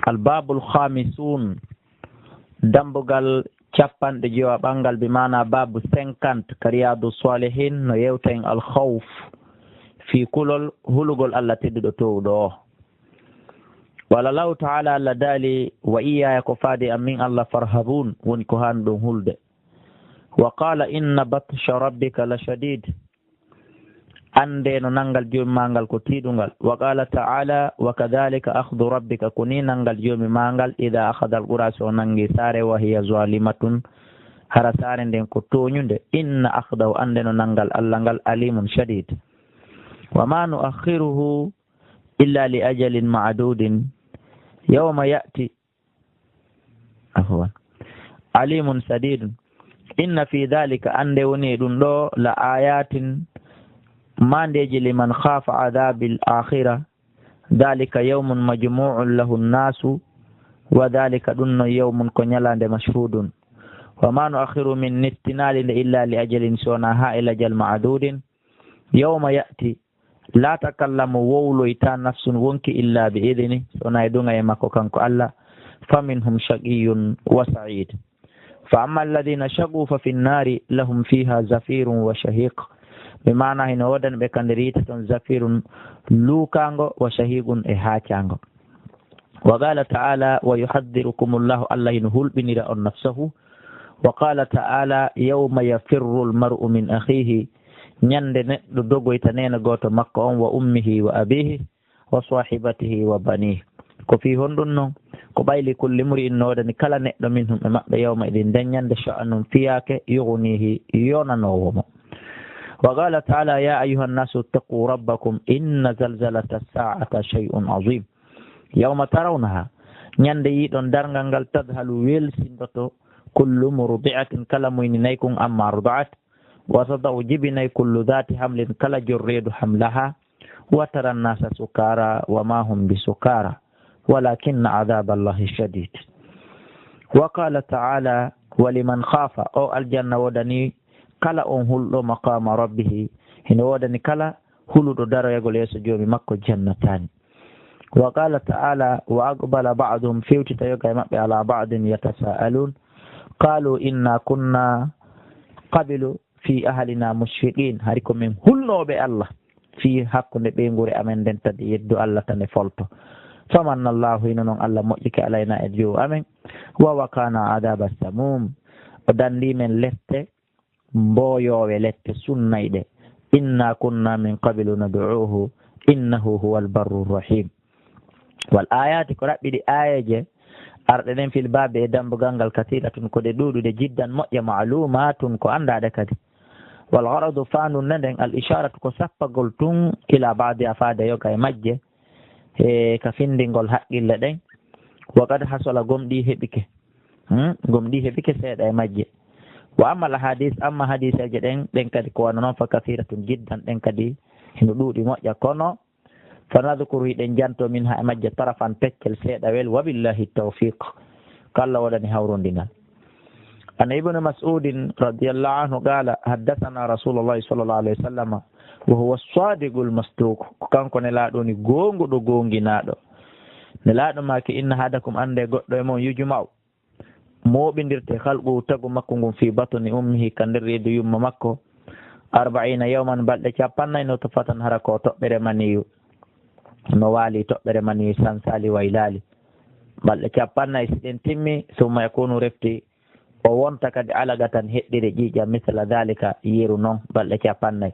الباب الخامسون dambugal cappanɗe jowa ɓangal bi mana babu 50 kariyadu salihin no yewten al khawf fi kulol hulugol Allah tedduɗo towɗo o wala lahu taala Allah daali wa iyaya ko faade am min Allah farhabun woni ko hani ɗum hulde wa qala inna batsha rabbika la shadid ande no nangal joomi mangal ko tiiɗugal wa qala taala wa kadhalika akhdhu rabbika koni nangal joomi mangal ida akhadha al qura so nangi saare wa hiya zalimatun hara saare nden ko toñude inna akhdahu ande no nangal Allah ngal alimun shadid wa ma nuakhiruhu illa li ajalin ma'dudin yawma ya'ti afwan alimun sadidun inna fi dhalika ande woni ɗum ɗo la ayatin mandeji liman khafa adabil akhirah dhalika yawmun majmu'un lahu an-nasu wa dhalika dunno yawmun ko nyalande mashhudun wa ma nu'akhiru min nistinali illa li ajalin sona ha ila jal ma'dudin yawma ya'ti la takallamu wawloyta nafsun wonki illa bi idni sona dunga e makko kanko Allah faminhum shaqiyyun wa sa'id fa amma alladhina shaqu fa fi an-nari lahum fiha zafirun wa shahiq bimana hino wodan ɓe kande riita toon zafirun luukango wa shahigun e haacango wa qala ta'ala wa yuhaddirukum llahu Allah hino hulɓinira on nafsahu wa qala ta'ala yawma yafirru almar'u min akhihi ñande neɗɗo dogoyta nena goto makko on wa ummihi wa abihi wa sahibatihi wa banihi ko fi honɗum noon ko ɓayli kulli muri in no wodani kala neɗɗo minhum e maɓɓe yawma idin nden ñande sha'anum fiyake yughnihi yonanowomo وقال تعالى يا أيها الناس اتقوا ربكم إن زلزلة الساعة شيء عظيم يوم ترونها ñande yiɗon dargal ngal tadhalu welsindoto kullu murdi'atin kala moyninaykum amma arda'at wa tadau jibinay kullu dhati hamlin kala jorreedu hamlaha wa tara nnasa sukara wa ma hum bisukara walakinna adhaba allahi shadid wa qala ta'ala wa liman khafa o aljanna wodani kala on hulɗo maqama rabbihi hino wodani kala huluɗo daroyagol yeeso joomi makko jannatani wa qala ta'ala wa aqbala ba'duhum fewtita yoga e maɓɓe ala ba'din yatasa'alun qalu inna kunna qabilu fi ahlina mushfiqin hari ko min hulnoɓe Allah fi hakkude ɓeygure amen nden tadi yeddu Allah tan e folto famanna Allahu hino noon Allah moƴƴike alayna e jowu amen wa wakana adaba samum o dandi men lette mboyowe lette sunnayɗe inna kunna min qabilu nad'uhu innahu huwa albarru rahim wal ayati ko raɓɓiɗi ayaje arɗe ɗen fil babe e dambugal ngal kasiratun ko ɗe ɗuɗude jiddan moƴƴa ma'lumatun ko andaɗe kadi wal gharadu fanun nden al isharatu ko sappagol tun ila ba'di afade yoga e majje e ka findingol haqqille ɗen wa qad hasala gomɗi heɓike seeɗa e majje wa amma al hadis amma hadiseje ɗen kadi ko wana noon fa kasiratun jiddan ɗen kadi hino ɗuuɗi moƴƴa kono fa nadkuru hiɗen janto min ha e majje tarafan peccel seeɗa wel wa billahi tawfiq kalla waɗani hawrondingal an ibnu mas'udin radiyallahu anhu qala haddathana rasulullahi sallallahu alayhi wa sallam wa huwa as-sadiqul masduq ko kanko nelaɗo ni gonguɗo gonginaɗo nelaɗo maki inna hadakum ande goɗɗo e mon yujma'u moɓindirte halqu tagu makko ngun fi batni ummihi ka nder reedu yumma makko 40 yawman balɗe 40 no tofatan hara ko toɓɓere maniyu no waali toɓɓere maniyu sansali waylali balɗe 40 si ɗen timmi summa yakunu refti o wonta kadi alaga tan heɗɗire ƴiƴam misla dhalika yeru noon balɗe 40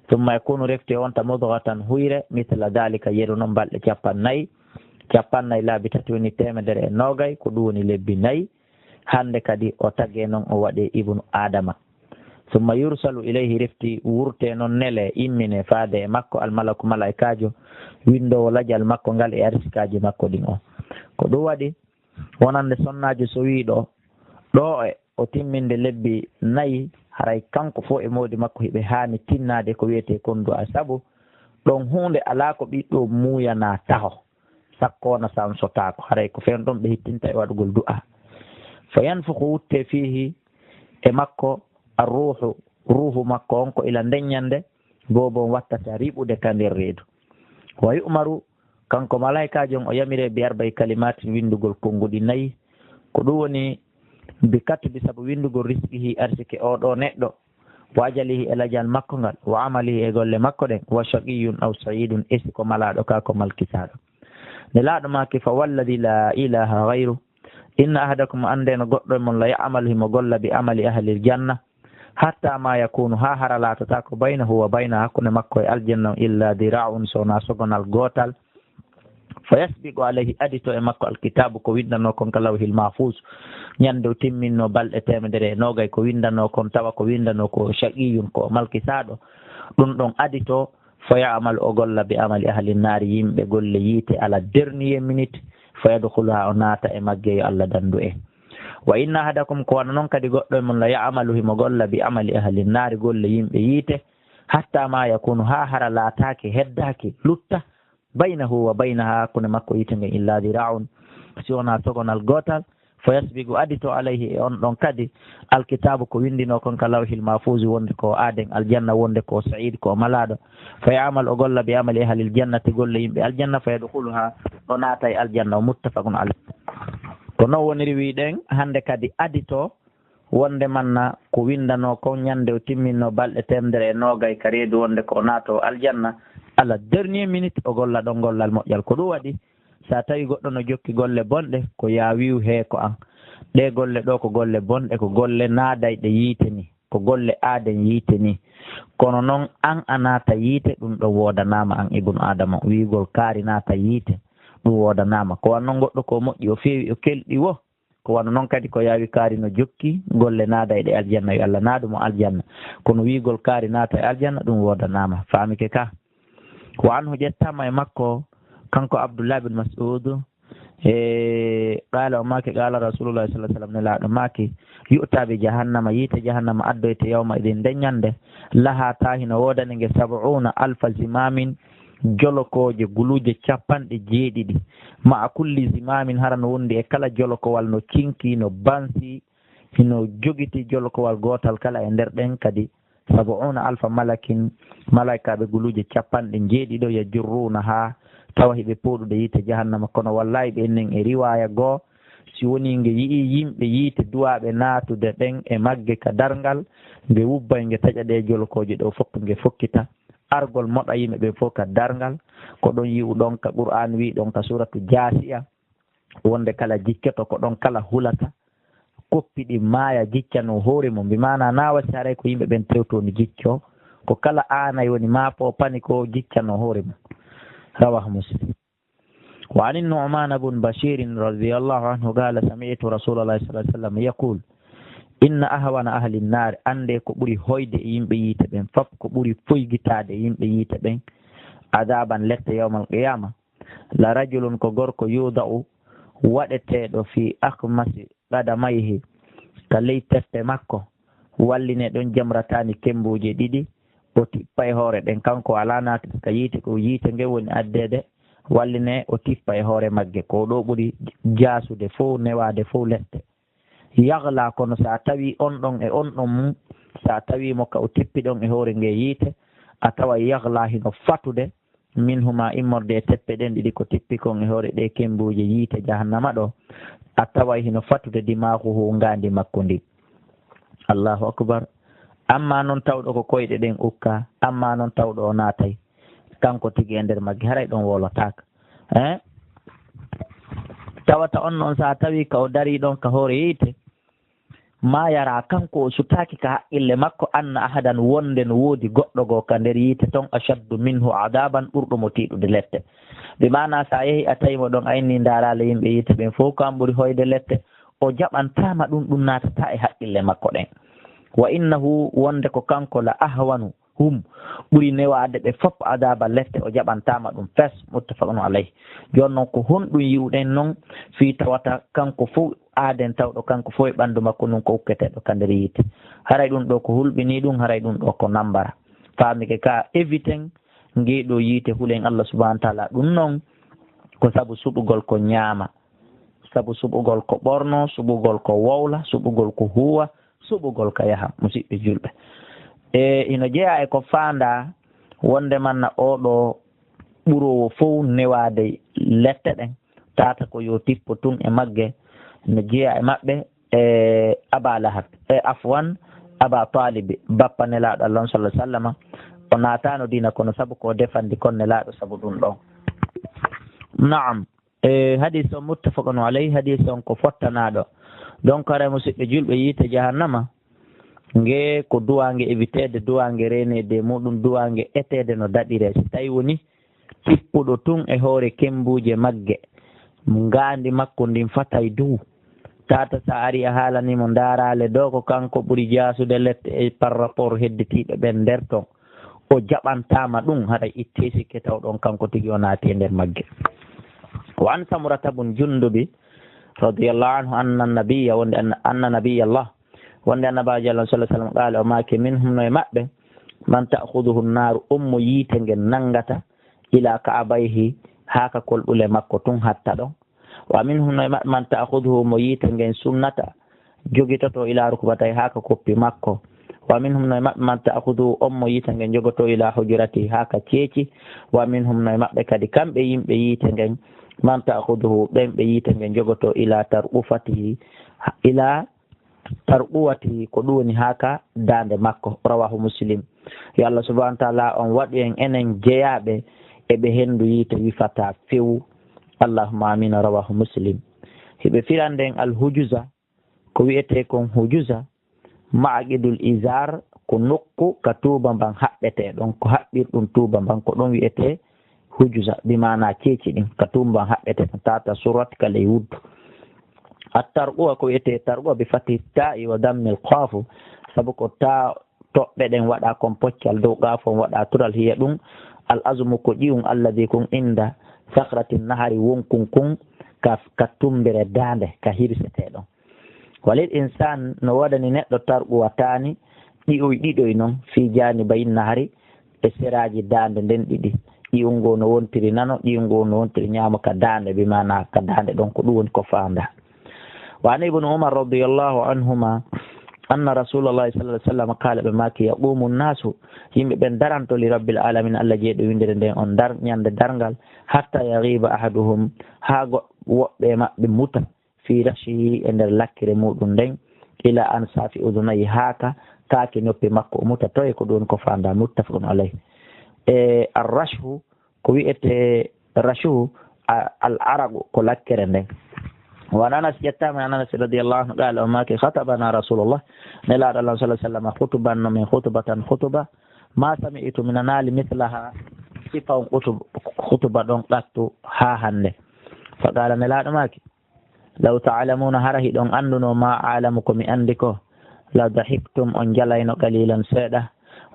summa yakunu refti o wonta mudghatan huyre misla dhalika yeru noon balɗe 40 laabi tati woni 120 ko ɗum woni lebbi 4 hande kadi o tagge noon o waɗe ibnu adama summa yursalu ilayhi refti wurte noon nele immine faade e makko almalaku malaikajo windowo ladial makko ngal e arsikaji makko ɗin o ko ɗum waɗi wonande sonnajo so wiɗo ɗo e o timminde lebbi 4 haray kanko fo e mawdi makko hiɓe hani tinnade ko wiyete kondu a saabu ɗon hunde ala ko ɓiɗɗo muyana taho sakkona sam sotako haray ko fen ɗon ɓe hittinta e waɗugol du'a fa yanfuku wutte fihi e makko ruhu makko on ko ila ndeññande boobon wattata riɓude ka nder reedu wa yu'maru kanko malaikajo o yamire bi arbay kalimati windugol konngudi nayi ko ɗum woni bi katbi sabu windugol risqihi arsike oɗo neɗɗo wa ajalihi e lajal makko ngal wa amalihi e golle makko ɗen wa shaqiyun aw saidun esi ko malaɗo ka ko malkisaɗo nde laaɗo maki fa walladi la ilaha gayru inna ahadakum ande no goɗɗo e mon la ya'malu himo golla bi amali ahlil janna hatta ma yakunu ha hara laatata ko baynahu wa bayna hakkunde makko e aljanna illa dira'un sowna sogonal gotal fa yasbiqu alayhi adito e makko alkitabu ko windano kon ka lawhil mahfus ñande timminno balɗe 100 ko windano kon tawa ko windano ko shaqiyun ko malkisaɗo ɗum ɗon adito fa ya'mal o golla bi amali ahli naari yimɓe golle yiite ala dernier minute fa yadkhuluha o naata e magge yo Allah dandu en wa inna ahadakum ko wana noon kadi goɗɗo e mon la ya'malu himo golla bi amali ahli naari golle yimɓe yiite hatta ma yakunu ha hara laatake heddaki lutta baynahu wa baynaha hakkunde makko yiite nge illa dira'un si wona sogonal gotal fa yasbigu adito alayhi e on ɗon kadi alkitabu ko windino kon ka lawhil mahfuz wonde ko aaden aljanna wonde ko sa'id ko malaɗo fa ya'mal o golla bi amali ahlil jannati golle yimɓe aljanna fa yadkhuluha o naata e aljanna o muttafaqun alayh ko noon woniri wiɗen hande kadi adito wonde manna ko windano kon ñande o timminno balɗe 120 ka reedu wonde ko naato aljanna ala dernier minute o golla ɗon gollal moƴƴal ko ɗum waɗi sa tawi goɗɗo no jokki golle bonɗe ko ya wiw heeko an ɗe golle ɗo ko golle bonɗe ko golle naadayɗe yiite ni ko golle aaden yiite ni kono noon an a naata yiite ɗum ɗo woodanama an ibnu adama wiigol kaari naata yiite ɗum woodanama ko wanno goɗɗo ko moƴƴi o feewi o kelɗi wo ko wanno noon kadi ko yaawi kaari no jokki golle naadayɗe aljanna yo Allah naadumo aljanna kono wiigol kaari naata e aljanna ɗum woodanama faamike ka ko anhu ƴettama e makko kanko Abdullah bin Mas'ud qala o maki qala rasulullah sallallahu alaihi wasallam ne laaɗo maki yu'tabi jahannama yiite jahannama addoyte yawma idin deññande laha tahino wodani nge 70,000 zimamin jolokoje guluje 70 ma kulli zimamin harano wondi e kala jolokowal no cinki no bansi hino jogiti jolokowal gotal kala e nder ɗen kadi 70,000 malakin malaikaɓe guluje 70 ya jurruna ha tawa hiɓe poɗude yiite jahannama kono wallahi ɓe ennen e riwaya goo si woni nge yii yimɓe yiite duwaɓe naatude ɗen e magge ka darngal nge wubbay nge taƴa ɗe jolokoje ɗo fof nge fokkita argol moɗa yimɓe ɓe fof ka darngal ko ɗon yi'u ɗon ka qur'an wi ɗon ka suratu jasiya wonde kala jikketo ko ɗon kala hulata koppiɗi maaya jiccano hoore mum mbimana na wasi haray ko yimɓe ɓen tewtoni jicco ko kala aanay woni maapo pani ko jiccano hoore mum رواه مسلم. وعن النعمان بن بشير رضي الله عنه قال سمعت رسول الله صلى الله عليه وسلم يقول إن أهون أهل النار أندي كبري هويد يمبيت بين فب كبري فويجتاد يمبيت بين عذابا لت يوم القيامة لرجل كغرق يوضع ودتد في أخمس قدميه كلي تفتمكو walline ɗon jamratani kembuji ɗiɗi o tippa e hoore ɗen kanko ala naati ka yiite ko yiite nge woni addede walline o tippa e hoore magge ko ɗo ɓuri jaasude fof newade fof lette yahla kono sa tawi on ɗon e on ɗon mum sa tawimo ka o tippi ɗon e hoore nge yiite a tawa yahla hino fatude min huma immorde e teppe ɗen ɗiɗi ko tippi kon e hoore ɗe kembuji yiite jahannama ɗo a tawa hino fatude dimaku hu ngandi makko ndi allahu akbar amma noon tawɗo ko koyɗe ɗen ukka amma noon tawɗo o naatay kanko tigi e nder magge haray ɗon wolotaka tawata on noon sa tawi ka o dari ɗon ka hoore yiite ma yara kanko o sutaki ka haqqille makko anna ahadan wonde no woodi goɗɗo goo ka nder yiite ton ashaddu minhu adaban ɓurɗomo tiiɗude lette ɓe mana sa yehi a tawimo ɗon ayni darale yimɓe yiite ɓen fof kam ɓuri hoyde lette o jaɓantama ɗum natata e haqqille makko ɗen wa innahu wonde ko kanko la ahwanu hum ɓuri newade ɓe fof adaba lette o jaɓantama ɗum fes muttafaqun alayhi joni noon ko honɗum yiwɗen noon fi tawata kanko fof aaden tawɗo kanko fof e ɓandu makko nun ko ukketeɗo ka nder yiite haray ɗum ɗo ko hulɓini ɗum haray ɗum ɗo ko nambara famike ka éviten ngeɗo yiite huulen Allah subahanahu wa taala ɗum noon ko saabu suɓugol ko ñaama sabu suɓugol ko ɓorno suɓugol ko wowla suɓugol ko huwa suɓugol ka yaha musidɓe julɓe e ino jeeya e ko faanda wonde manna oɗo ɓurowo fof newade lette ɗen tata ko yo tippo tun e magge no jeeya e maɓɓe e aba lahab afwan aba talibi bappa nelaɗo allah sallah sallama o natano dina kono saabu ko defandi kon nelaɗo saabu ɗum ɗon. Naam, hadis o muttafaqun alayhi, hadis on ko fottanaɗo. Donc ara musidɓe julɓe yiite jahannama nge ko duwange évitede, duwange renede muɗum, duwange etede no daɗire. So tawi woni tippuɗo tun e hoore kembuje magge, ngandi makko ndin fatay dow, tata sa ari a haalanimo darale ɗo ko kanko ɓuuri jasude lette e par rapport hedditiɓe ɓen nder ton, o jaɓantama ɗum haɗa itte sikke taw ɗon kanko tigi o naati e nder magge. Wa an Samurata bun Jundubi radiyallahu anhu anna nabiyya wonde anna nabiyya Allah wonde annabajo Allah sallallahu alaihi wasallam qala o maake minhum no e maɓɓe man ta'khuduhu an-nar ummu yiite ngel nangata ila ka'abayhi haka kolɓule makko tun hatta ɗon. Wa minhum no e maɓɓe man ta'khuduhu mo yiite ngel sunnata jogitoto ila rukbatay haka koppi makko. Wa minhum no e maɓɓe man ta'khuduhu mo yiite ngel jogoto ila hujurati haka ceeci. Wa minhum no e maɓɓe kadi kamɓe yimɓe yiite ngel man ta'khuduhu ɓen ɓe yiite ngel jogoto ila tar'ufatihi ila tar'uwatihi ko ɗum woni haka dande makko. Rawahu Muslim. Yo Allah subhanahu wa ta'ala on waɗi en enen jeyaɓe eɓe hendu yiite wifata few. Allahumma amina. Rawahu Muslim. hiɓe firanden alhujuza ko wiyete kon hujuza ma'aqidul izar ko nokku ka tuba ban haɓɓete ɗon ko haɓɓirɗum tuba ban ko ɗon wiyete hujuza bi mana ceeci ɗin ka tuba ban haɓɓete tata surat ka ley wuddu. attarquwa ko wiyete tarquwa bi fati ta'i wa dammil qafu sabu ko ta toɓɓe ɗen waɗa kon poccal dow qafon waɗa tural hiya ɗum al azmu ko ƴiwum alladi kun inda sakratin nahari wonkun kun ka tumbere dande ka hirseteɗon. walil insan no waɗani neɗɗo tarquwa tani ɗiɗoy noon fi jani bayin nahari e seraji dande nden ɗiɗi ƴiwgo no wontiri nano ƴiwgo no wontiri ñaama ka dande bi mana ka dande ɗon ko ɗum woni ko fanda. wa an ibnu umar radiyallahu anhuma anna rasulullahi sallallahu alaihi wasallam qala ɓe maki yaqumu nnasu yimɓe ɓen daranto li rabbil alamin allah jeeɗo windere nden on dar ñande dargal hatta yaghiba ahaduhum ha woɓɓe maɓɓe muta fi rashihi e nder lakkire muɗum nden ila an safi udunayi haka taaki noppi makko o muta toye ko ɗum ko fanda. muttafaqun alayhi. arrashu ko wiyete rashu al aragu ko lakkere nden. وعن أنس يتامى عن أنس رضي الله عنه قال وما خطبنا رسول الله نلا الله صلى الله عليه وسلم خطبا من خطبة ما سمعت من نال مثلها صفة خطبة دون قط ها هند فقال نلا ماك لو تعلمون هره دون أنو ما أعلمكم عندكم لا ضحكتم أن جلين قليلا سيدا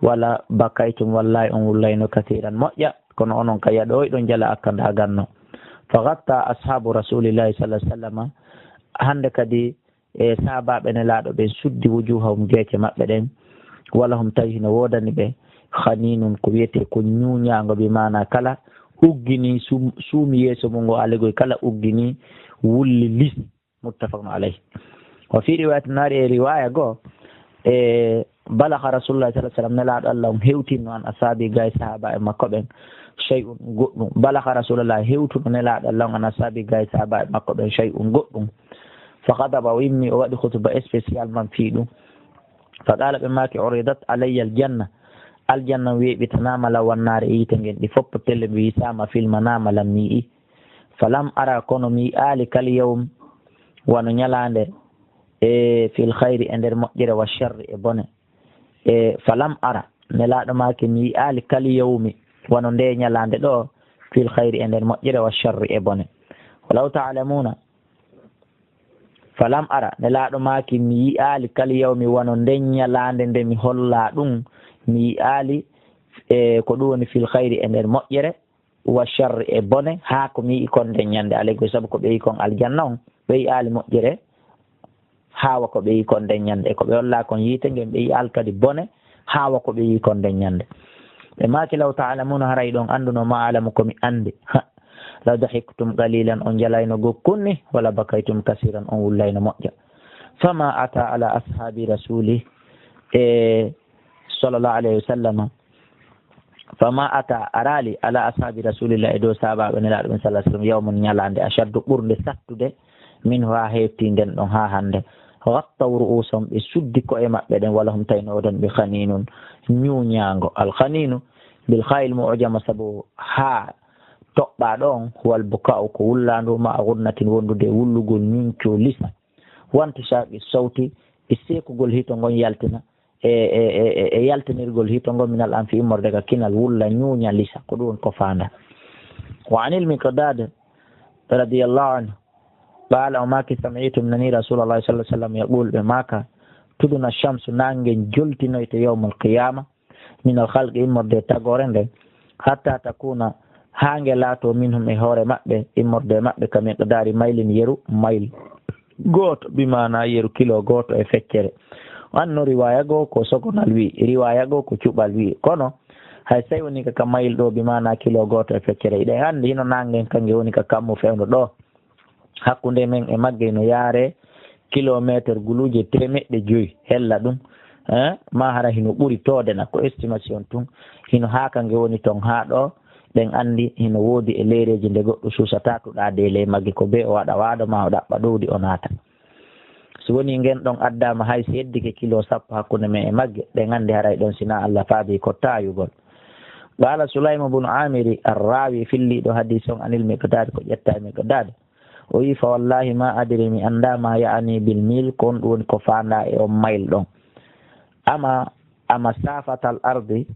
ولا بكيتم والله أن ولين كثيرا مؤيا كن أنون كيا دوي دون جلا أكن هاغنو. فغطى أصحاب رسول الله صلى الله عليه وسلم hande kadi e sahabaɓe nelaɗo ɓe suddi wujuhahum jeece maɓɓe ɗen walla hum tawi no wodani ɓe haninum ko wiyete ko ñuñago bi mana kala uggini suumi yeeso mum ngo aligoy kala uggini wulli lis. muttafaqun alayhi. wa fi riwayat nari e riwaya goo e balaha rasulullah sallallahu alaihi wasallam nelaɗo allah um hewtinno an asabi gay sahaba e makko ɓen shay'un goɗɗum. balaha rasulullah hewtuɗo nelaɗo allah an asabi gay sahaba e makko ɓen shay'un goɗɗum. فغضب وإني أودي خطبة إسبيسيال من فيدو فقال بماك عرضت علي الجنة بتنام لو النار إيتنجن لفوق تل بيسام في المنام لم يئي فلم أرى كونمي آلك اليوم وننيلان في الخير عند المؤجر والشر إبنه فلم أرى نلا ماك مي آلك اليوم وننيلان في الخير عند المؤجر والشر إبنه ولو تعلمون falam ara nelaɗo maki mi yi'ali kala yawmi wono nden ñalande nde mi holla ɗum mi yi'ali ko ɗum woni fil khayri e nder moƴƴere wa sharri e bone ha ko mi yi'i kon nden ñande alaygo saabu ko ɓe yi kon aljanna on ɓe yi'ali moƴƴere hawa ko ɓe yi kon nden ñande e ko ɓe holla kon yiite ngen ɓe yi'al kadi bone hawa ko ɓe yi kon nden ñande. ɓe maki law ta'lamuna haray ɗon anduno ma alamu komi andi la dahiktum qalilan on jalayno gokkunni wala bakaytum kasiran on wullayno moƴƴa. fama ata ala ashabi rasuli sallallahu alayhi wa sallam fama ata arali ala ashabi rasulillah e dow sahabaɓe nelaɗo men sallah sallam yawmon ñalande ashaddu ɓurde sattude min ha hewti nden ɗon ha hande wattaw ru'usahum ɓe suddi ko'e maɓɓe ɗen wala hum tawino oɗon ɓe khaninun ñuñago alkhaninu bil khayl mu'jama sabu ha toɓɓa ɗon wal buka'u ko wullandu ma gunnatin wondude wullugol ñunco lisa wanti shaaqi sawti e sekugol hito ngon yaltina e yaltinirgol hito ngon minal an fi immorde ka kinal wulla ñuña lisa ko ɗum ko fanda wa anil miqdad radiyallahu anhu قال وماك سمعت من رسول الله صلى الله عليه وسلم يقول بماك تدنا الشمس نانجن جلتنا يوم القيامة من الخلق إمرد تغورن حتى تكون هانجلاتو منهم إهور مأبه إمرد مأبه كمقدار ميل يرو ميل غوت بمعنى يرو كيلو غوت إفكر وأنه رواية غوكو سكون الوي رواية غوكو شوب الوي كونو hay sai woni ka mail do bimana kilo goto e feccere ide hande hino nangen kange woni ka kammu fewndo do hakkunde men e magge no yaare kilométre guluje 3.5 hella ɗum ma hara hino ɓuri todena ko estimation tun hino ha kange woni ton ha ɗo ɗen andi hino woodi e leyreji nde goɗɗo susata tuɗa de ley magge ko be o waɗa waɗo ma o ɗaɓɓa ɗowdi o naata so woni ngen ɗon addama hay so yeddike kilo 10 hakkunde men e magge ɗen andi haray ɗon sina Allah faabi ko tayugol qala Sulayma bun Amiri arrawi filliɗo hadis on anil miqdad ko ƴetta e miqdad o wi fa wallahi ma adiri mi anda ma ya'ani bil mil kon ɗum woni ko fanda e on mayl ɗon ama safatal ardi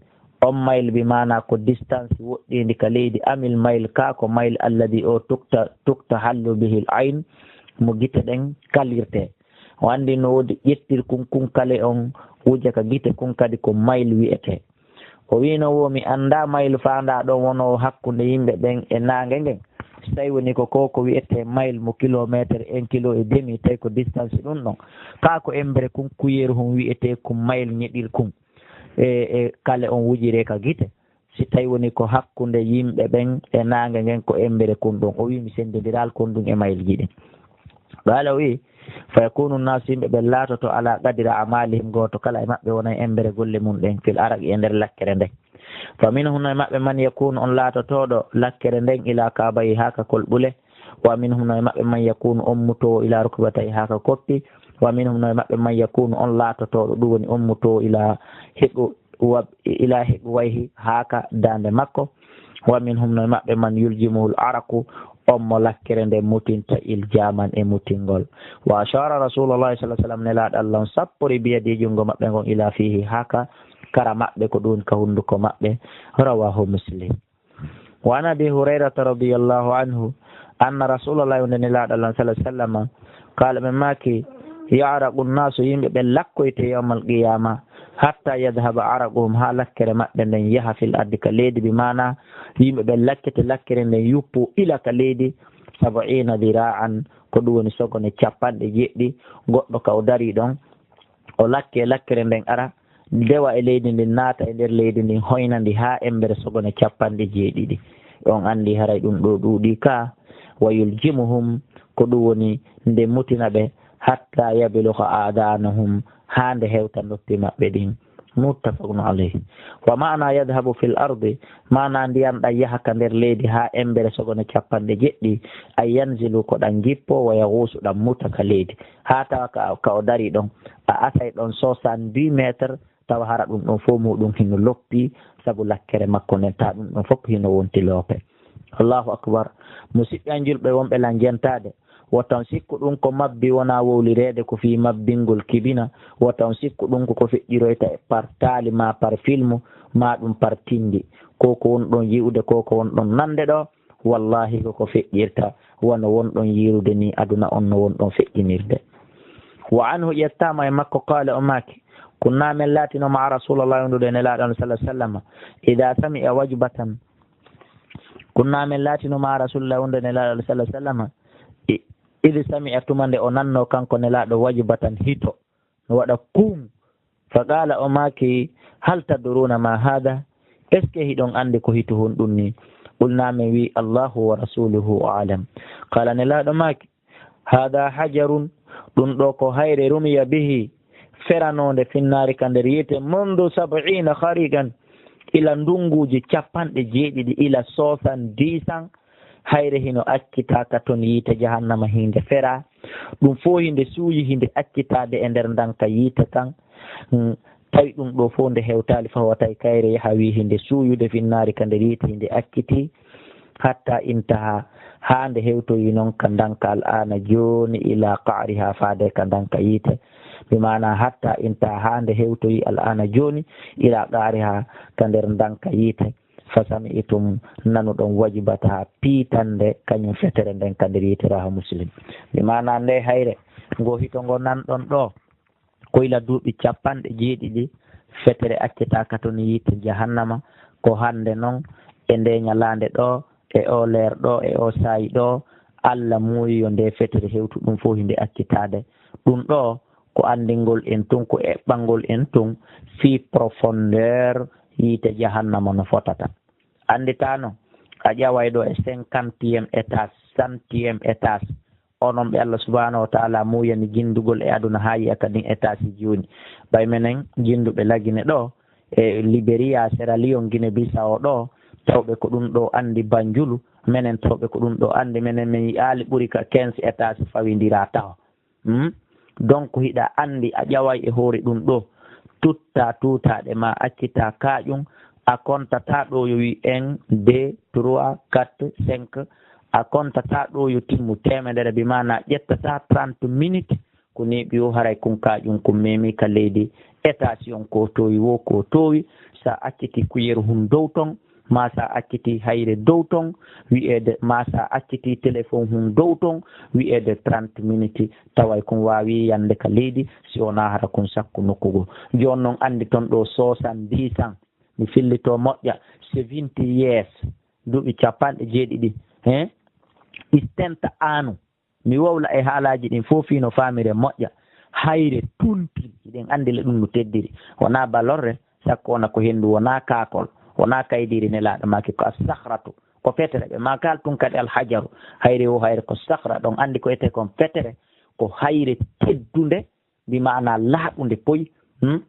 on mayl bi mana ko distance woɗɗidi ka leydi amil mayl ka ko mayl alladi o tukta hallu bihil ayn mo gite ɗen kalirte o andi no wodi ƴettir kunkale on wuja ka gite kun kadi ko mayl wi'ete o wino wo mi anda mayl fanda ɗon wono hakkunde yimɓe ɓen e nange ngen so tawi woni ko wiyete mayl mo kilométre 1,5 kilo tawi ko distance ɗum ɗon ka ko embere kunkuyeru hon wiyete ko mayl ñeɗir kun e kale on wujire ka gite si tawi woni ko hakkunde yimɓe ɓen e nange ngen ko embere kun ɗon o wi mi sendodiral kon ɗum e mayl ji ɗin ɗo wi fa yakunu nnasu yimɓe ɓen laatoto ala qadira amalihim goto kala e maɓɓe wona embere golle mum ɗen fil araqi e nder lakkere nden fa minhum no e maɓɓe man yakunu on laatotoɗo lakkere nden ila kabayi haka kolɓule wa minhum no e maɓɓe man yakunu on mutowo ila rukbatayi haka koppi wa minhum no e maɓɓe man yakunu on laatotoɗo ɗum woni on mutowo ila heɓu wayhi haka dande makko wa minhum no e maɓɓe man yuljimuhul araku on mo lakkere nde mutinta iljaman e mutingol wa ashara rasulullahi sallallahu alaihi wasallam nelaɗo Allah on sappori biyadi jungo maɓɓe ngon ila fihi haka kara maɓɓe ko ɗum ka hunduko maɓɓe rawahu muslim wa an abi hurairata radiyallahu anhu anna rasulullahi nde nelaɗo Allah sallallahu alaihi wasallam kala ɓe maki yaraqu nnasu yimɓe ɓe lakkoyte yawmal qiyama hatta yadhhaba araquhum ha lakkere maɓɓe nden yaha fil ardi ka leydi bi mana yimɓe ɓe lakkete lakkere nden yuppu ila ka leydi 70 dira'an ko ɗum woni sogone 90 goɗɗo ka o dari ɗon o lakke lakkere nden ara dewa e leydi ndin naata e nder leydi ndin hoynandi ha embere sogone 70 on andi haray ɗum ɗo ɗuuɗi ka wa yuljimuhum ko ɗum woni nde mutina ɓe hatta yabiluha adanahum ha nde hewta noppi maɓɓe ɗin muttafaqun alayhi wa ma'ana yadhabu fil ardi mana ndiyam ɗan yahaka nder leydi ha embere sogone 70 ay yanzilu ko ɗan gippo wa yahusu ɗan muta ka leydi ha tawa ka o dari ɗon a asay ɗon 70 métre tawa hara ɗum ɗon fof muɗum hino loppi sabu lakkere makko nden ta ɗum ɗon fof hino wonti loope allahu akbar musidɓe an julɓe wonɓe lan jentade watan sikku ɗum ko mabbi wona wowlirede ko fi mabbingol kibina watan sikku ɗum ko feƴƴiroyta e par taali ma par filme ma ɗum par tindi koko wonɗon yi'ude koko wonɗon nande ɗo wallahi koko feƴƴirta wono wonɗon yirude ni aduna on no wonɗon feƴƴinirde wa anhu ƴettama e makko qala o maki kunna men latino ma rasulullah ondude nelaɗo sallallahu alaihi wasallam ida sami'a wajbatan kunna men latino ma rasulullah ondude nelaɗo sallallahu alaihi wasallam idi sami'a tumande o nanno kanko nelaɗo wajbatan hito no waɗa kum fa qala o maki hal tadruna ma hada est ce que hiɗon andi ko hitu hon ɗum ni qulna men wi allahu wa rasuluhu alam qala nelaɗo maki hada hajarun ɗum ɗo ko hayre rumiya bihi feranode finnari ka nder yiyete mundu 70 kharigan ila ndunguji capanɗe jeeɗiɗi ila sosan disan hayre hino accitaka toon yiite jahannama hinde fera ɗum fo hinde suuyi hinde accitade e nder danka yiite kan tawi ɗum ɗo fo nde hewtali fa watay kayre yaha wi hinde suuyude finnari ka nder yiite hinde acciti hatta intaha ha nde hewtoyi noon ka danka al ana joni ila qa'riha faade ka danka yiite bimana hatta intaha ha nde hewtoyi al ana joni ila qa'riha ka nder danka yiite fasami itum nanuɗon wajibata ha piitande kañum fetere nden ka nder yitiraha muslim bimana nde hayre ngo hito ngo nanɗon ɗo koyla duuɓi capanɗe jeeɗiɗi fetere accitaka toon yiite jahannama ko hande noon e nde ñalande ɗo e o leer ɗo e o saayi ɗo Allah muuyi yo nde fetere hewtu ɗum fof hinde accitade ɗum ɗo ko andingol en tun ko eɓɓalngol en tun fi profondeur yiite jahannama no fotata anditano a ƴaway ɗo e 50e étage 100e étage onon ɓe Allah subhanahu wa taala muyani jindugol e aduna ha yiya kadi étage joni ɓay menen jinduɓe lagine ɗo e Libéria Sierra Leone Guinée Bissau ɗo tawɓe ko ɗum ɗo andi Banjulu menen tawɓe ko ɗum ɗo andi menen min yiyaali ɓuri ka 15 étage fawidira taw donc hiɗa andi a ƴaway e hoore ɗum ɗo tutta tutaɗe ma accita kaƴum a comptata ɗo yo wi 1 2 3 4 5 a comptata ɗo yo timmu temedere bimana ƴettata 30 minutes ko neɓi o haray kun kaƴum ko memi ka leydi étation ko towi wo ko towi sa acciti kuyeru hum dow ton ma sa acciti hayre dow ton wiyede ma sa acciti téléphone hum dow ton wiyede 30 minutes taway kon wawi yande ka leydi si wona hara kon sakku nokkugo joni noon andi ton ɗo 70 ans mi fillito moƴƴa 70 years duuɓi capanɗe jeeɗiɗi istenta anu mi wowla e haalaji ɗin fof fino famire moƴƴa hayre tunti ɗen andile ɗum no teddiri wona balorre sakko wona ko hendu wona kakol wona kaydiri nelaɗo maki ko asahratu ko fetere ɓe ma kal tun kadi alhajaru hayre o hayre ko sahra ɗon andi ko ete kon fetere ko hayre teddunde mbimana laaɓude poyi ɗum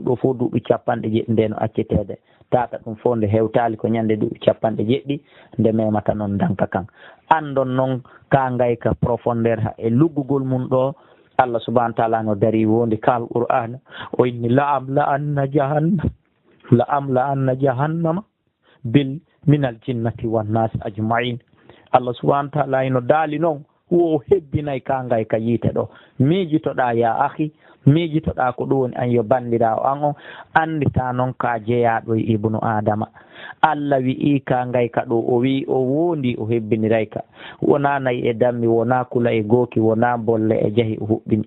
ɗo fof duuɓi capanɗe jeɗɗi nde no accetede tata ɗum fof nde hewtali ko ñande duuɓi capanɗe jeɗɗi nde memata noon danka kan andon noon ka gayka profondeur ha e luggugol mum ɗo Allah subahana taala no dari wondi kal qur'ana o inni la amla anna jahannama bil minal jinnati wannas ajmain Allah subahana taala ino daali noon wo hebbinayi ka gayka yiite ɗo miijitoɗa ya ahi miijitoɗa ko ɗum woni an yo bandirawo an on andita noon ka jeeyaɗo e ibnu adama Allah wi'i ka gayka ɗo o wi o wondi o hebbinirayka wona nayi e dammi wona kula e gooki wona bolle e jaahi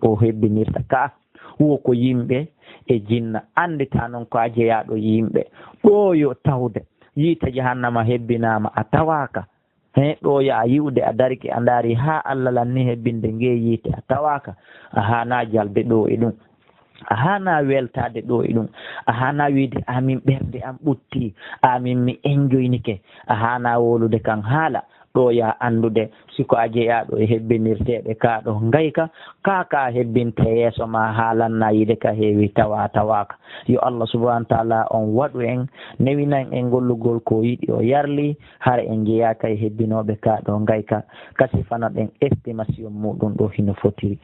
o hebbinirta ka wo ko yimɓe e jinna andita noon ko a jeeyaɗo yimɓe ɗo yo tawde yiite jahannama hebbinama a tawaka ɗo ya yiwde a dariki a daari ha Allah lanni hebbinde nge yiite a tawaka a hana jalde ɗo e ɗum a hana weltade ɗo e ɗum a hana wiide amin ɓerde am ɓutti amin mi enjoynike a hana wolude kan haala ɗo ya andude siko a jeeyaɗo e hebbinirteɓe ka ɗo gayka ka hebbinte yeeso ma haalanna yiide ka heewi tawaka yo Allah subahana taala on waɗu en newinan en gollugol ko yiɗi o yarli hara en jeeyaka e hebbinoɓe ka ɗo gayka kasi fana ɗen estimation muɗum ɗo hino fotiri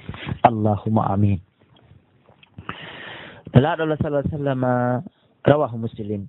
allahumma amin laɗo Allah sallallahu alaihi wasallam rawahu muslim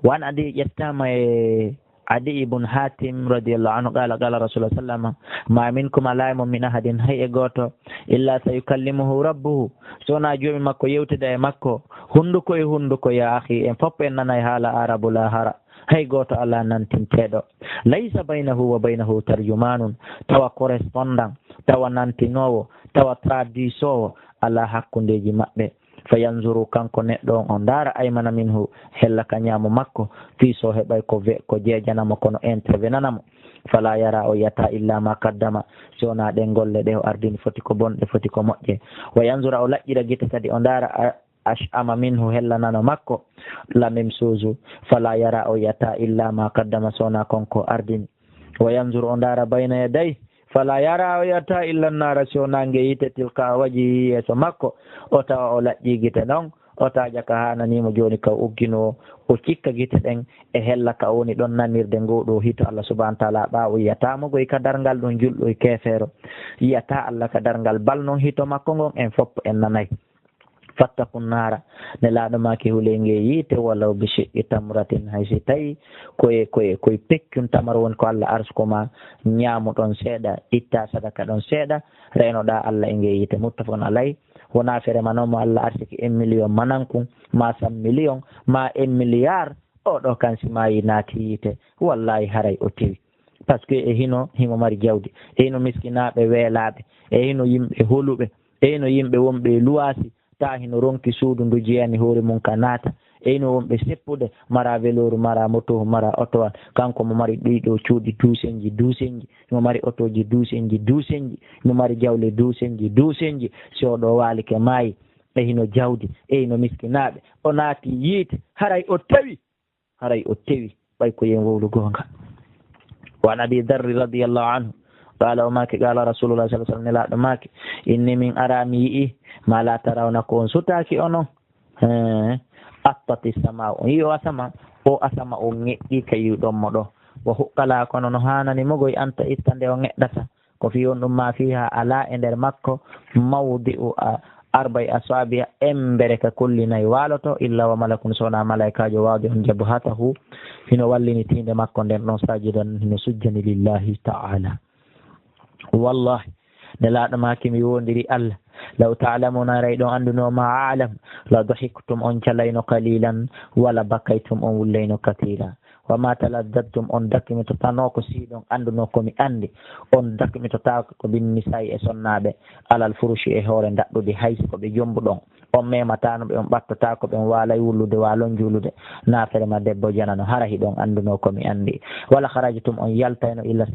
wan adi ƴettama e Adi ibn Hatim radiyallahu anhu qala rasulullah sallallahu ma minkum alaymun min ahadin hay goto illa sayukallimuhu rabbuhu sona joomi makko yewtida e makko hunduko ya akhi en fop en nanay haala arabu la hara hay goto ala nantinteɗo laysa baynahu wa baynahu tarjumanun tawa correspondant tawa nantinowo tawa traduisowo ala hakkundeji maɓɓe fa yanzuru kanko neɗɗo on daara aymana minhu hella ka ñaamo makko fi so heɓay ko jeejanamo kono intervenanamo fala yara o yiyata illa ma kaddama sowona ɗen golle ɗe o ardini foti ko bonɗe foti ko moƴƴe wa yanzura o laƴƴira gite kadi o daara ash'ama minhu hellanano makko la même chose fala yara o yiyata illa ma kaddama sowona konko ardini wa yanzuru o daara bayna yaday fala yara o yiyata illa nara so nange yite tilka waji yeeso makko o tawa o laƴƴi gite ɗon o taaja ka hananimo joni ka uggino o cikka guite ɗen e hella ka woni ɗon nanirde ngoɗo hito Allah subahana taala ɓaawo yiyatamo goy ka dargal ɗum julɗo e keefeero yiyata Allah ka dargal bal noon hito makko ngon en foppo en nanayi fattaku nara ne laaɗo maki hulenge yiite walla bi shiqqi tamratin haysi tawi koye peccum tamar woni ko Allah arsuko ma ñaamu ɗon seeɗa itta sadaka ɗon seeɗa reynoɗa Allah e nge yiite muttafaqun alayhi wona fere manomo Allah arsiki 1 million manankum ma 100 million ma 1 milliard oɗo kansi mayi naati yiite wallahi haray o tewi par ce que e hino mari jawdi e hino miskinaɓe weelaɓe e hino yimɓe holuɓe e hino yimɓe wonɓe luwaasi ta hino ronki suudu ndu jeyani hoore mum ka naata e hino wonɓe seppude mara veloru mara moto mara autowal kanko mo mari ɗiɗo cuuɗi duusenji mo mari autoji duusenji mo mari jawle duusenji si oɗo waalike maayi e hino jawdi e hino miskinaɓe o naati yiite haray o tewi ɓay ko yen wowlu gonga wa Abi Dharr radiyallahu anhu qala o maki qala rasulullah sallallahu alaihi wasallam nelaɗo maki inni min ara mi yi'i ma la tarawna ko on sutaki onon attati sama on yi'o asama o ŋeƴƴi ka yiwɗon mo ɗo wo huqqala kono no hanani mogoy anta itta nde o ŋeɗɗata ko fi on ɗum ma fiha ala e nder makko mawdi'u arba'i asabi'a embere ka kullinayi waloto illa wa malakun sona malaikajo wawde on jabhatahu hino wallinitinde makko nden ɗon sajidan hino sujjani lillahi ta'ala wallahi nelaɗo maki mi wondiri Allah law ta'lamuna ray ɗon anduno ma alam la dahiktum on calayno qalilan wala bakaytum on wullayno katira wa ma taladdattum on dakkimitotano ko siɗon anduno komi andi on dakkimitotako ko bin nisa'i e sonnaɓe alal furushi e hoore daɗɗude haysi koɓe jombuɗon on mematanoɓe on ɓattata ko ɓen waalay wullude waalon juulude nafere ma debbo janano hara hiɗon anduno komi andi wala harajtum on yaltayno ila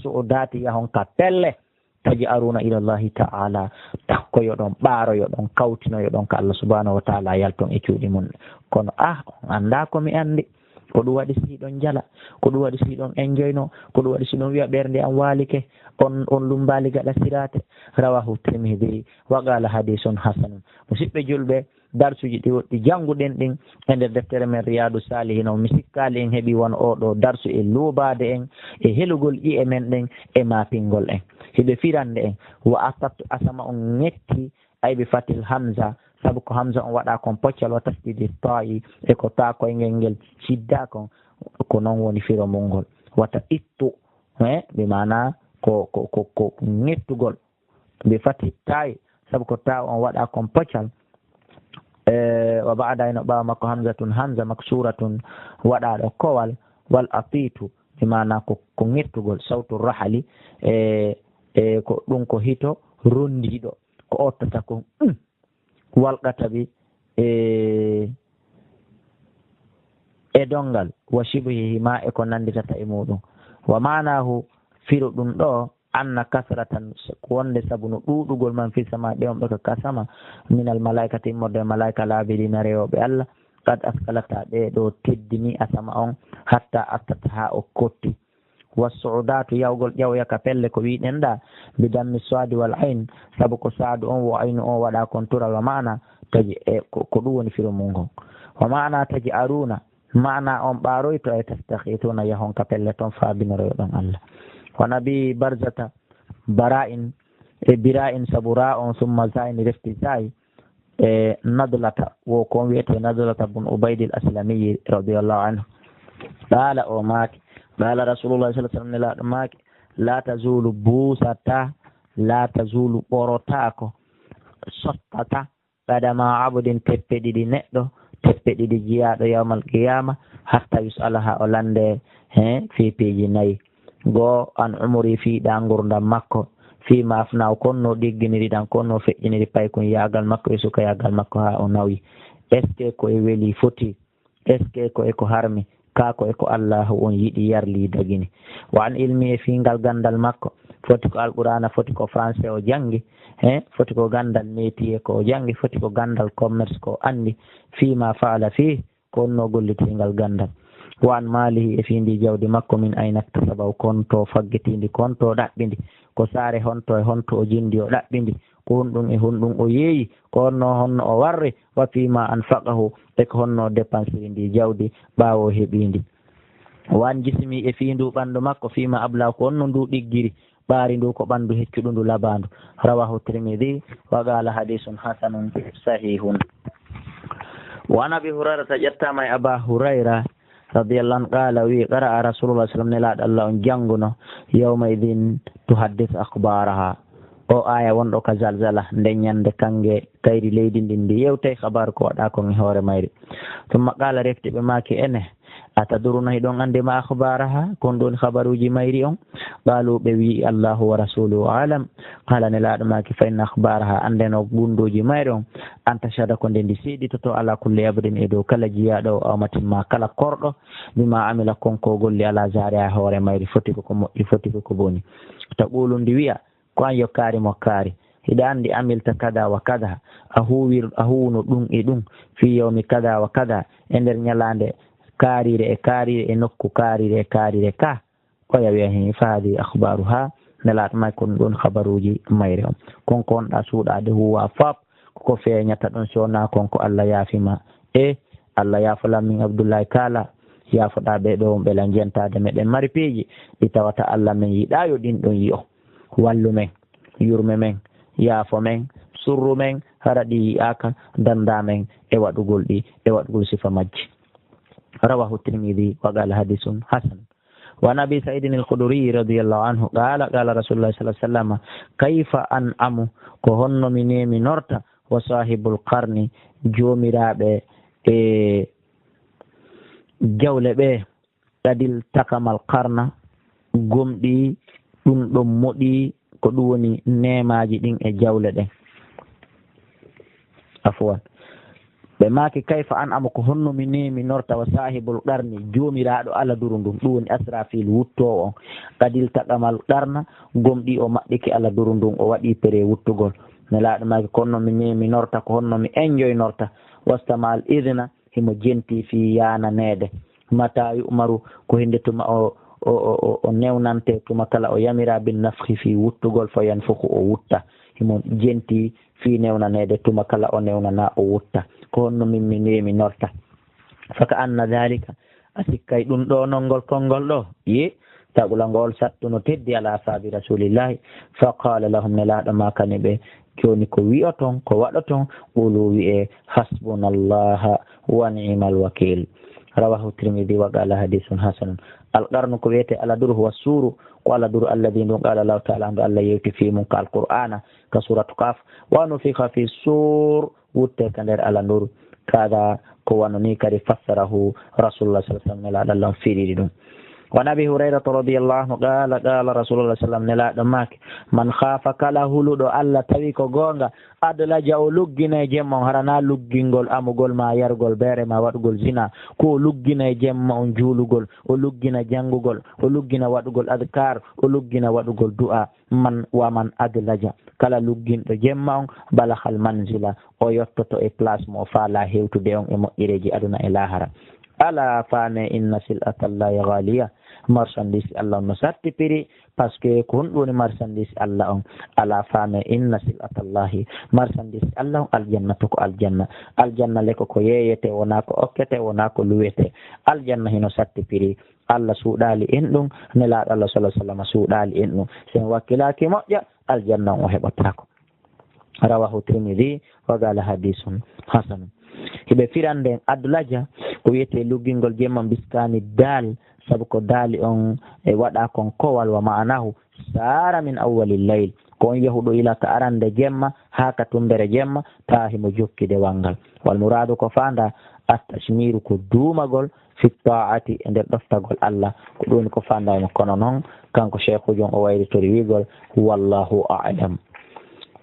su'udati yahon ka pelle taji aruna ila llahi ta'ala takkoyoɗon ɓaaroyoɗon kawtinoyoɗon ka Allah subhanahu wa ta'ala yalton e cuuɗi mum kono on anda komi andi ko ɗum waɗi siɗon jala ko ɗum waɗi siɗon enjoyno ko ɗum waɗi siɗon wiya ɓernde an waalike on lumbali gaɗa sirate rawahu Tirmidhi wa qala hadithun hasanun musidɓe julɓe darsuji ɗi woɗɗi jannguɗen ɗin e nder deftere men Riyadu Salihin o mi sikkali en heeɓi won oɗo darsu e luubade en e helugol ƴi'e men ɗen e mapingol en hiɓe firande en wa asabtu asama on ŋetti ayɓe fatil hamza sabu ko hamza on waɗa kon poccal wa tasdidi ta'i e ko ta koyngel ngel sidda kon ko noon woni firo mum ngol wata ittu ɓe mana ko ŋettugol ɓe fati ta'i sabu ko ta on waɗa kon poccal wa ba'da ino ɓawa makko hamzatun hamza maksuratun waɗaɗo kowal wal atitu ɓe mana ko ŋettugol sawtu rahali e ko ɗum ko hito rondiɗo ko ottata ko walqata ɓe e dongal wa shibhihi ma e ko nanditata e muɗum wa manahu firo ɗum ɗo anna kasratan wonde sabu no ɗuɗugol man fi sama ɗeon ɓe ko kasama minal malaikati immorde malaika laabiɗina rewoɓe Allah kad askalata ɗe ɗo teddini asama on hatta attata ha o kotti wassuudatu yawgol ƴewya ka pelle ko wiɗen ɗa bi dammi swadi wal ayn sabu ko saadu on wo aynu on waɗa kon tural wa mana taji ko ɗum woni firo mum ngon wa mana taji aruna mana on ɓaroyto e tastakhituna yahon ka pelle toon faabinoroyoɗon Allah wa nabi barzata bara'in e bira'in sabu ra on summa zaini refti sayi e nadlata wo kon wiyete nadlata bun ubaydil aslamiyi radiallahu anhu ɗaala o maaki قال رسول الله صلى الله عليه وسلم لا تزول بوسة لا تزول بروتاكو سطة قدم عبد تبدي نقدو تبدي جياد يوم القيامة حتى يسألها أولande في بيجيني go an umri fi dangur ndam makko fi ma afna konno digginiri dan konno feƴƴiniri pay kon yagal makko e suka yagal makko ha o nawi est ce que ko e weli foti est ce que ko e ko harmi kako eko Allah on yiɗi yarli dagini wa an ilmi e fingal gandal makko foti ko alqur'ana foti ko français o jangi foti ko gandal métier ko jangi foti ko gandal commerce ko andi fima faala fi ko no gollitingal gandal wa an malihi e findi jawdi makko min ayna tasaba konto faggitindi konto ɗaɓɓindi ko saare honto e honto o jindi o ɗaɓɓindi ko honɗum e honɗum o yeeyi ko honno o warri wa fima anfaqahu e ko honno dépensiri ndi jawdi ɓaawo heɓindi wan jismi e fiindu ɓanndu makko fima abla ko honno ndu ɗiggiri ɓaari ndu ko ɓanndu heccuɗu ndu labandu rawahu tirmidi wa qala hadisun hasanun sahihun wa an abi hurairata ƴettama e aba hurayra radiallahu anhu qala wi qara'a rasulullah sallam nelaɗo allah on jannguno yawma idin tuhaddis akhbaraha o aya wonɗo ka zalzala nde ñande kange kayri leydi ndin ndi yewtay habaru ko waɗa kon e hoore mayri tumma qala reftiɓe maki ene ataduruna hiɗon ande ma akhbaraha kon ɗon habaruji mayri on qalu ɓe wi allahu wa rasuluhu alam qala nelaɗo maki fa inna akhbaraha andeno gundoji mayri on anta shada ko nde ndi siɗitoto ala kulle abdin e dow kala jiyaɗo o awmatinma kala korɗo bima amila konko golli ala jare ha hoore mayri foti ko moƴƴi foti ko boni taqulu ndi wiya ko an yokkari mokkari hiɗa andi amilta kada wa kada a huwno ɗum e ɗum fi yawmi kada wa kada e nder ñalande kaarire e kaarire e nokku kaarire e kaarire ka oya wiya hen faadi akhbaru ha nelaɗo may kon ɗon habaruji mayre on konko wonɗa suuɗade huwa fab koko feeñata ɗon sowna konko Allah yaafima e Allah yaafolam min Abdoullahi Kala yaafoɗa ɓe ɗo beela jentade meɗen mari piiji ɗi tawata Allah men yiɗayo ɗin ɗon yi'o wallu men yurme men yaafo men surru men hara ɗi yi'aka danda men e waɗugol ɗi e waɗugol sifa majji rawahu tirmidhi wa qala hadithun hasan wa nabi sa'id al-khudri radiyallahu anhu qala rasulullah sallallahu alaihi wasallam kayfa an'amu ko honno mi nemi norta wa sahibul qarni jomiraɓe e jawle ɓe ɗadil takamal qarna gomɗi ɗum ɗon moɗi ko ɗum woni nemaji ɗin e jawle ɗen afwan ɓe maki kayfa an ama ko honno mi nemi norta wa sahibul qarni jomiraɗo ala duru ndum ɗum woni asrafil wuttowo on kadil taqamal qarna gomɗi o maɓɓiki ala duru ndum o waɗi pere wuttugol nelaɗo maki ko honno mi nemi norta ko honno mi enjoy norta wastamal idna himo jenti fi yananede mata yu'maru ko hinde tuma o newnante tuma kala o yamira bin nafhi fi wuttugol fo yanfuku o wutta himo jenti fi newnanede tuma kala o newnana o wutta ko honno min mi nemi norta faka anna dhalika a sikkay ɗum ɗo nongol konngol ɗo yi tagula ngol sattuno teddi ala saabi rasulillahi fa qala lahum nelaɗo makani ɓe joni ko wi'oton ko waɗoton ɓolu wi'e hasbunallaha wa ni'mal wakil rawahu tirmidhi wa qala hadithun hasanun alqarnu ko wiyete aladur huwa suru ko aladur alladhi ɗum qala allahu taala ando allah yewti fi mum ka alqur'ana ka suratu kaf wa nufiha fi sur wutte ka nder alandur kada ko wanoni kadi fassarahu rasulullah sallallahu alaihi wasallam nelaɗo allah fiɗiɗi ɗum وعن ابي هريره رضي الله عنه قال قال رسول الله صلى الله عليه وسلم نلاɗo maake man khafa kala huluɗo Allah tawi ko gonga adlaja o luggina e jemma on harana luggingol amugol ma yargol beere ma waɗugol zina ko luggina e jemma on juulugol o luggina jangugol o luggina waɗugol adkar o luggina waɗugol du'a man adlaja kala lugginɗo jemma on balahal manzila o yottoto e place mo faala hewtude on e moƴƴireji aduna e lahara ala fane inna silatallahi ghaliya marchandise Allah no satti prix parce que ko honɗum woni marchandise Allah on ala fame inna silatallahi marchandise Allah on aljannatu ko aljanna le ko yeyete wona ko okkete wona ko luwete aljanna hino satti prix Allah suuɗali en ɗum nelaɗo Allah sallallahu alaihi wasallam suuɗali en ɗum sen wakkilaki moƴƴa aljanna on o heɓotako rawahu tirmidhi wa qala hadithun hasan hiɓe firande adlaja ko wiyete luggingol jemma biskani dal sabu ko daali on e waɗa kon kowal wa ma'anahu sara min awwalil layl ko on yahuɗo ila ka arande jemma ha ka tumbere jemma ta himo jokkide wangal wal muradu ko fanda attachmiru ko duumagol fi ta'ati e nder ɗoftagol Allah ko ɗoni ko fandamo kono noon kanko cheikhujon o wayritori wigol wallahu a'lam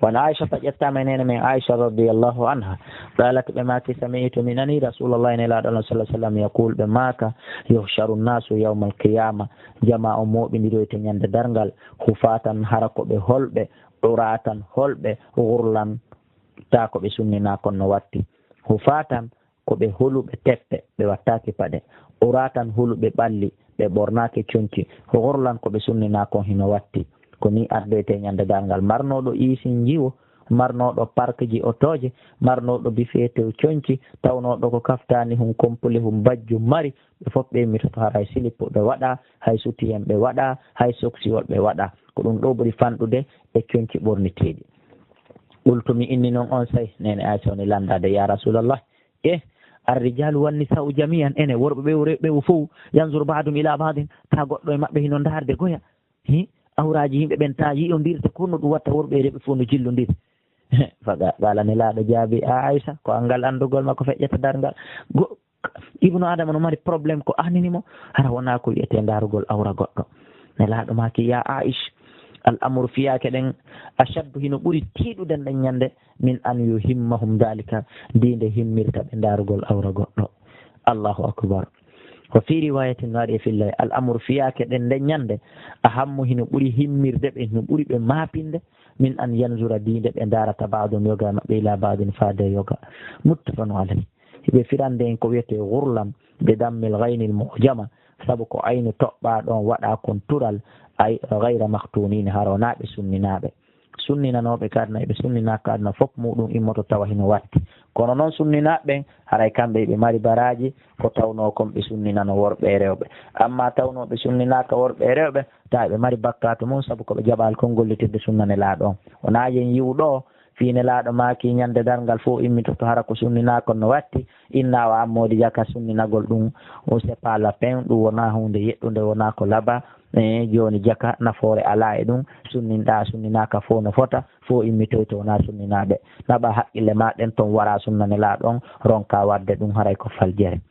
وعن عائشة يتامنين من عائشة رضي الله عنها قالت بماك سمعت منني رسول الله صلى الله عليه وسلم يقول بماك يحشر الناس يوم القيامة جماع مؤمن رويتن يند درنغال خفاة حركوا بهلب عراة هلب غرلا تاكو بسننا كن واتي خفاة ko ɓe hulu ɓe teppe ɓe wattaki paɗe uratan hulu ɓe ɓalli ɓe ɓornaki conci horlan ko ɓe sunnina kon hino watti ko ni ardete ñande dalngal marnoɗo isin jiwo marnoɗo parque ji otoje marnoɗo bifetew coñci tawnoɗo ko kaftani hum complet hum bajju mari ɓe fof ɓe mitoto haray silippo ɓe waɗa hay sutiyen ɓe waɗa hay soksiwol ɓe waɗa ko ɗum ɗo ɓuri fanɗude e coñci ɓorniteɗi ɓultumi inni noon on say nene Aisha woni landade ya rasulallah الرجال والنساء جميعا ene worɓe ɓe rewɓe ɓe fof yanzur badum ila badin ta goɗɗo e maɓɓe hino darde goya awraji yimɓe ɓen ta yiɗodirde kono ɗum watta worɓe e rewɓe fof no jillodirde faga gala nelaɗo jaabi a Aisha ko angal andugol makko feƴƴata dargal ibnu adama no mari probléme ko anninimo hara wona ko wiyete darugol awra goɗɗo nelaɗo maki ya Aisha al amru fiyake ɗen ashaddu hino ɓuri tiiɗuden ɗen ñande min an yuhimmahum dalika ndinde himmirta ɓe darugol awra goɗɗo allahu akbar ko fi riwayatin waɗi e fillay al amru fiyake ɗen nden ñande a hammu hino ɓuri himmirde ɓe no ɓuri ɓe mapinde min an yanzura dinde ɓe darata badum yoga maɓɓe ila badum faade yoga muttafanu alayh hiɓe firande en ko wiyete gurlam ɓe dammel gaynil mujama saabu ko aynu toɓɓa ɗon waɗa kon tural ay gayra maktunine haronaɓe sunninaɓe sunninanoɓe kadna eɓe sunnina kadna fof muɗum immoto tawa hino watti kono noon sunninaɓe haray kamɓe ɓe mari baraji ko tawno kon ɓe sunninano worɓe e rewɓe amma tawnoɓe sunninaka worɓe e rewɓe tawa ɓe mari bakkatu mum saabu koɓe jaɓal kon gollitirde sunnane laaɗo wona yen yiwɗo fiine laaɗo maki ñande dargal fof immitoto hara ko sunninakon no watti inna o ammodi jaka sunninagol ɗum c'est pas la peine ɗum wona hunde yeɗɗude wona ko laaɓa joni jaka nafoore ala e ɗum sunninɗa sunninaka fof no fota fof immitoyto wona sunninaɓe naɓa haqqille maɗen toon wara sunnane laaɗon ronka wadde ɗum haray ko faljere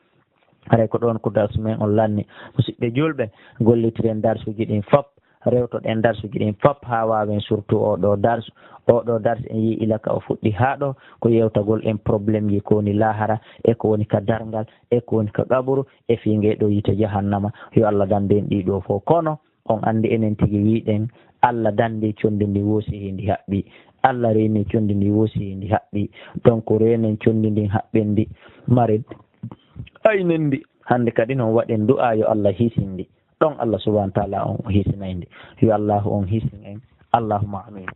haray ko ɗon ko darsu men on lanni musidɓe julɓe gollitiren darsuji ɗin fop rewtoɗen darsuji ɗin fop ha wawen surtout oɗo darsu en yi ilaka o fuɗɗi ha ɗo ko yewtagol en probléme ji ko woni lahara e ko woni ka dargal e ko woni ka qaburu e fingue ɗo yite jahannama yo Allah dande en ɗiɗo fof kono on andi enen tigui wiɗen Allah dande condi ndi woosi hindi haɓɓi Allah reni condi ndi woosi hindi haɓɓi donc renen condi ndin haɓɓen ndi maren aynen ndi hande kadi noon waɗen du'a yo Allah hisindi ɗon Allah subahana wa taala on o hisinayndi yo Allah on hisin en allahumma amin